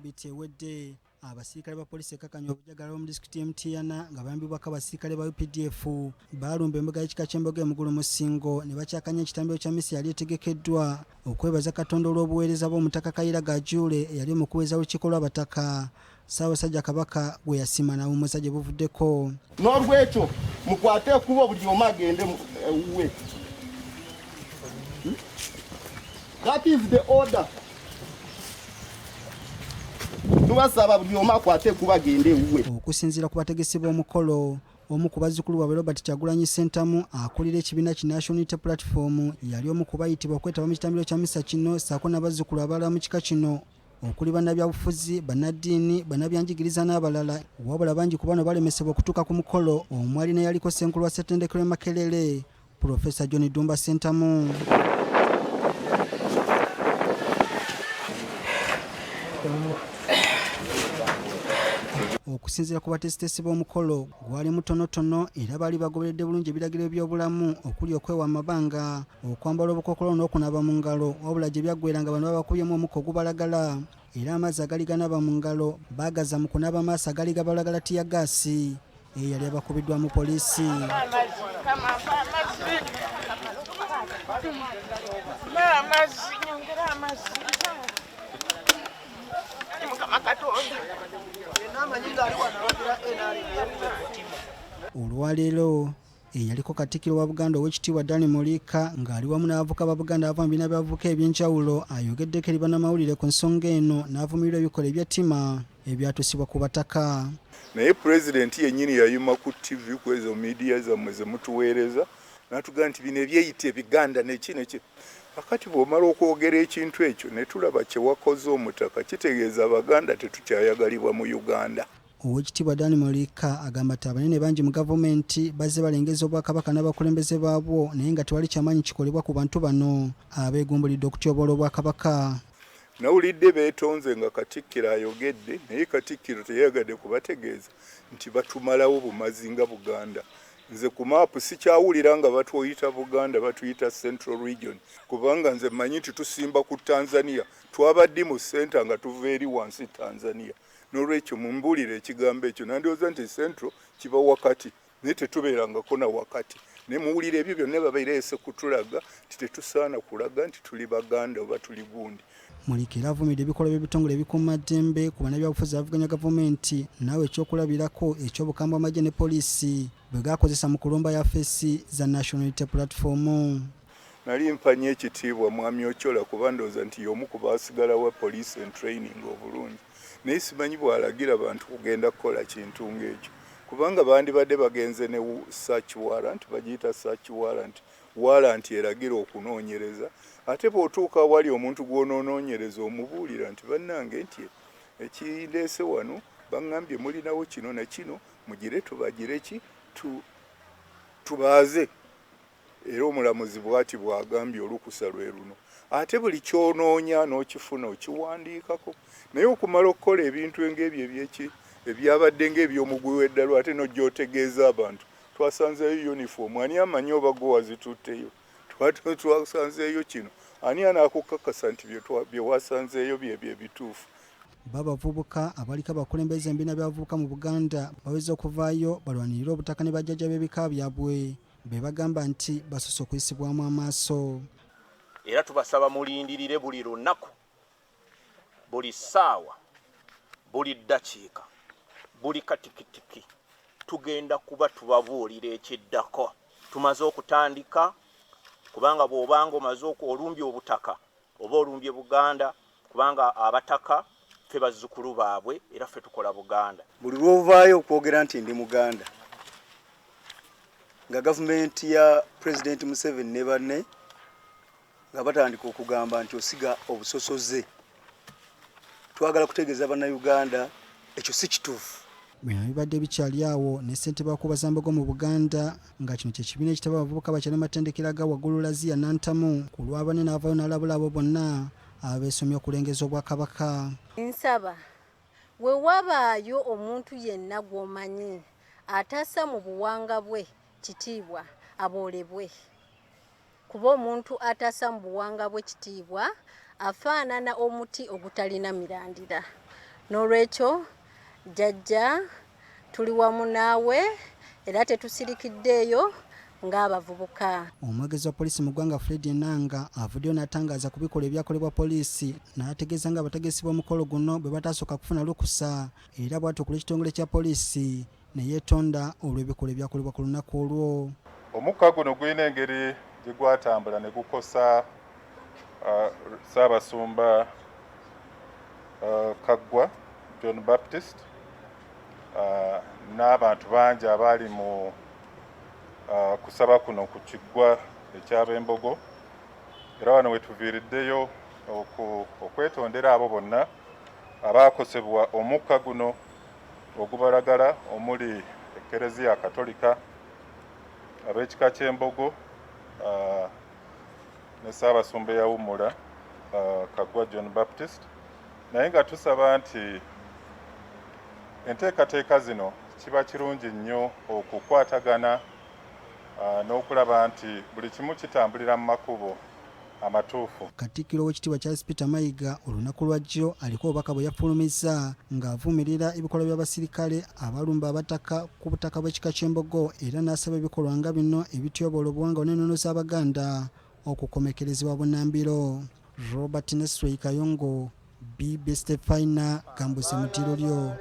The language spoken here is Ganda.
sabiti ewedde abasirikale ba polisi ekakanya obujagala mu disitulikiti y'Emutiyana nga bayambibwako abasirikale ba UPDF balumba embuga y'ekika ky'embogo emugulu mu Ssingo ne bakyakanya ekitambiro kya misi yali etegekeddwa okwebaza Katonda olw'obuweereza bw'omutaka Kayiira Gajuule eyali omukuweeza w'olukiiko lw'abataka Ssaabasajja Kabaka gwe yasima n'awummuza gye buvuddeko. N'olwekyo mukwate ekubo buli omu agende ewuwe. That is the order. Tubasaba buli omu akwate ekubo agende ewuwe. Okusinziira ku bategesi b'omukolo, omu ku bazzukulu bwabwe Robert Kyagulanyi Ssentamu akulira ekibiina ki National Unity Platform yali omu ku bayitibwa okwetaba mu kitambiro kya misa kino ssaako n'abazzukulu abalala mu kika kino okuli bannabyabufuzi, bannaddiini, bannabyanjigiriza n'abalala. Wabula bangi ku bano balemesebwa okutuuka ku mukolo. Omwali ne yaliko ssenkulu wa ssettendekero e Makerere, Profesa John Dumba Ssentamu. Okusinziira ku batesitesi b'omukolo gwali mutonotono era baali bagoberedde bulungi ebiragiro by'obulamu okuli okwewa amabanga, okwambala obukookolo n'okunaaba mu ngalo, wabula gye byaggweeranga bano babakubyemu omuka ogubalagala era amazzi agali ganaba mu ngalo baagaza mu kunaaba amaaso agali gabalagala tiyagaasi eyali abakubiddwa mu poliisi. Olwaleero eyaliko Katikkiro wa Buganda Oweekitiibwa Muliika ng'ali wamu n'abavubuka ba Buganda abava mu bibiina by'abavubuka eby'enjawulo ayogeddeko eri bannamawulire ku nsonga eno n'avumirira ebikola ebyettima ebyatusibwa ku bataka. Naye pulezidenti yennyini yayima ku TV ku ezo midiya zammwe ze mutuweereza n'atugamba nti bino ebyeyita ebiganda neki neki. Akati bw'omala okwogera ekintu ekyo ne tulaba kye wakoze omutaka kitegeeza Abaganda tetukyayagalibwa mu Uganda. Oweekitiibwa Muliika agamba nti abanene bangi mu gavumenti bazze balengeza Obwakabaka n'abakulembeze baabwo naye nga tewali kyamaanyi kikolebwa ku bantu bano abeegumbulidde okutyoboola Obwakabaka. Nawulidde beetonze nga Katikkiro ayogedde naye Katikkiro teyeeyagadde kubategeeza nti batumalawo bumazi nga Buganda. Nze ku maapu sikyawulira nga batuyita Buganda batuyita Central Region kubanga nze mmanyi nti tusimba ku Tanzania twabadde mu center nga tuva eri wansi Tanzania. N'olwekyo mumbuulire ekigambo ekyo nandowooza nti Central kiba wakati naye tetubeerangako na wakati. Ne muwulire ebyo byonna babeereese kutulaga nti tetusaana kulaga nti tuli Baganda oba tuli gundi. Muliika era avumiridde ebikolwa by'ebitongole ebikuuma ddembe ku bannabyabufuzi abavuganya gavumenti naawe ekyokulabirako eky'obukambwe amagye ne poliisi bwe gakozesa mu kulumba yafeesi za National Unity Platform. Nali mpanye ekitiibwa Mwami Ochola kuba ndowooza nti y'omu ku baasigalawo police and training obulungi. Naye simanyi bw'alagira abantu kugenda kukola kintu ng'ekyo kubanga bandibadde bagenze ne search warrant, bagiyita search warrant, warrant eragira okunoonyereza. Ate bw'otuuka wali omuntu gw'onoonoonyereza omubuulira nti bannange nti ekindeese wano baŋŋambye mulinawo kino ne kino mugire tubagire ki tubaaze. Era omulamuzi bw'ati bw'agambye olukusa lwe luno. Ate buli kyonoonya n'okifuna okiwandiikako. Naye okumala okukola ebintu ng'ebyo ebyabadde ng'eby'omugwi w'eddalo ate n'ojjootegeeza abantu. Twasanzeeyo uniform, ani amanyi oba gwe wazitutteyo? Twasanzeeyo kino. Ani anaakukakasa nti bye wasanzeeyo byebyo ebituufu? Babavubuka abaliko abakulembeze embiina by'abavubuka mu Buganda baweze okuvaayo balwanirira obutaka ne bajjajja b'ebika byabwe be bagamba nti basoose okuyisibwamu amaaso. Era tubasaba mulindirire buli lunaku, buli ssaawa, buli ddakiika, buli katikitiki tugenda kuba tubabuulira ekiddako. Tumaze okutandika kubanga bw'obanga omaze olumbye obutaka oba olumbye Buganda kubanga abataka ffe bazzukulu baabwe era ffe tukola Buganda. Buli lw'ovaayo okwogera nti ndi Muganda nga gavumenti ya President Museveni ne banne nga batandika okugamba nti osiga obusosoze, twagala kutegeeza bannayuganda ekyo si kituufu. Bino bibadde bikyali awo ne ssentebe w'Akubazambogo mu Buganda nga kino kye kibiina ekitaba abavubuka bakyali matendekero ga waggulu Laziya Nantamu ku lw'abane n'avaayo n'alabula abo bonna abeesomye okulengeza Obwakabaka. Nsaba we wabaayo omuntu yenna gw'omanyi atassa mu buwanga bwe kitiibwa aboolebwe. Kuba omuntu atassa mu buwanga bwe kitiibwa afaanana omuti ogutalina mirandira. n'olwekyo jjajja tuli wamu naawe era tetusirikiddeeyo ng'abavubuka. Omwogezi wa poliisi mu ggwanga Fred Enanga avuddeyo n'atangaza ku bikolwa ebyakolebwa poliisi n'ategeeza nga abategesi b'omukolo guno bwe batasooka kufuna lukusa era bw'atuukula ekitongole kya poliisi ne yeetonda olw'ebikolwa ebyakolebwa ku lunaku olwo. Omukka guno gulina engeri gye gwatambula ne gukosa Ssaabasumba Kaggwa John Baptist n'abantu bangi abaali mu kusaba kuno ku kiggwa eky'Abembogo, era wano we tuviiriddeyo okwetondera abo bonna abaakosebwa omukka guno ogubalagala omuli Ekereziya Katolika, ab'ekika ky'Embogo ne Ssaabasumba eyawumula Kaggwa John Baptist, naye nga tusaba nti enteekateeka zino kiba kirungi nnyo okukwatagana n'okulaba nti buli kimu kitambulira mu makubo amatuufu. Katikkiro w'ekitiibwa Charles Peter Mayiga olunaku lwa jjo aliko obubaka bwe yafulumizza ng'avumirira ebikolwa by'abasirikale abalumba abataka ku butaka bw'ekika ky'Embogo era n'asaba ebikolwa nga bino ebityoboola obuwangwa n'ennono z'Abaganda okukomekerezebwa bunnambiro. Robert Neswey Kayongo, BBC Fina, Gambuse Mutirolyo.